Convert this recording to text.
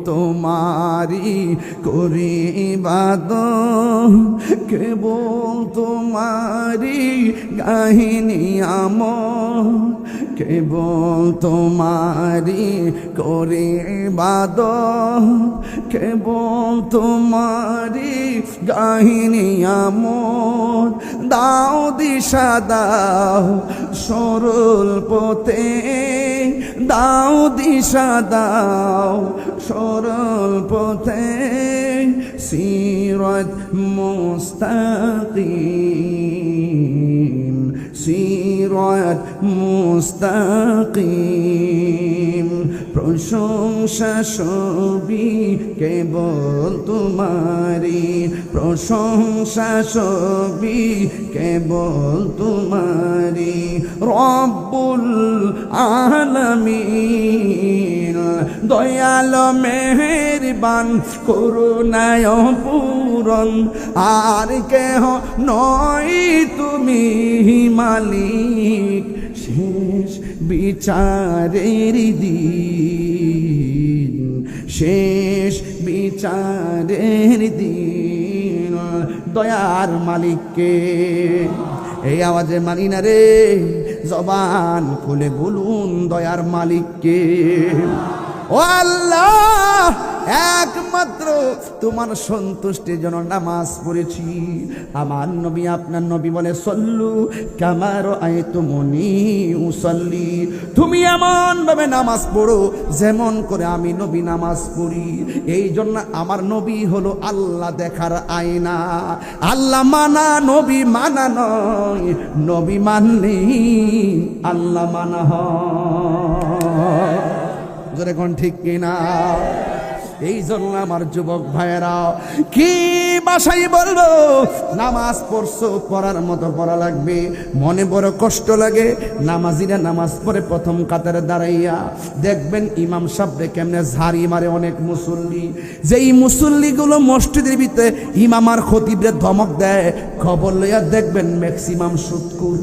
তোমারি করি ইবাদত, কেবল তোমারি কাহিনী আমল, কেবল তোমারি করি ইবাদত, কেবল তোমারি কাহিনী আমল। দাও দিশা দাও সরল পথে, দাও দিশা দাও সরল পথে, সিরাত মুস্তাকিম, সিরাত মুস্তাকিম। প্রশংসা সবই কেবল তোমারি, প্রশংসা সবই কেবল তোমারি। রব্বুল আলামিন দয়াল মেহেরবান করুণায় পূরণ, আর কেহ নয় তুমি মালিক। শেষ বিচারের দিন, শেষ বিচারের দিন দয়ার মালিককে। এই আওয়াজে মানি না রে, জবান খুলে বলুন দয়ার মালিককে। ও আল্লাহ, একমাত্র তোমার সন্তুষ্টির জন্য নামাজ পড়েছি। আমার নবী, আপনার নবী বলে সল্লু কামা রাআইতুমুনি উসাল্লি। তুমি এমন ভাবে নামাজ পড়ো যেমন করে আমি নবী নামাজ পড়ি। এই জন্য আমার নবী হলো আল্লাহ দেখার আয়না। আল্লাহ মানা নবী মানা নয়, নবী মানলে আল্লাহ মানা হয়। জোরে কোন ঠিক কিনা? এই জন্য আমার যুবক ভাইয়েরা কি বাসাই বলবো, নামাজ পড়ছো, পড়ার মতো পড়া লাগবে। মনে বড় কষ্ট লাগে, নামাজিরা নামাজ পড়ে প্রথম কাতারে দাঁড়াইয়া দেখবেন ইমাম সাহেবরে কেমনে ঝাড়ি মারে অনেক মুসল্লি। যেই মুসল্লিগুলো মসজিদের ভিতরে ইমাম আর খতিবরে ধমক দেয়, খবর লইয়া দেখবেন ম্যাক্সিমাম সুদকুর।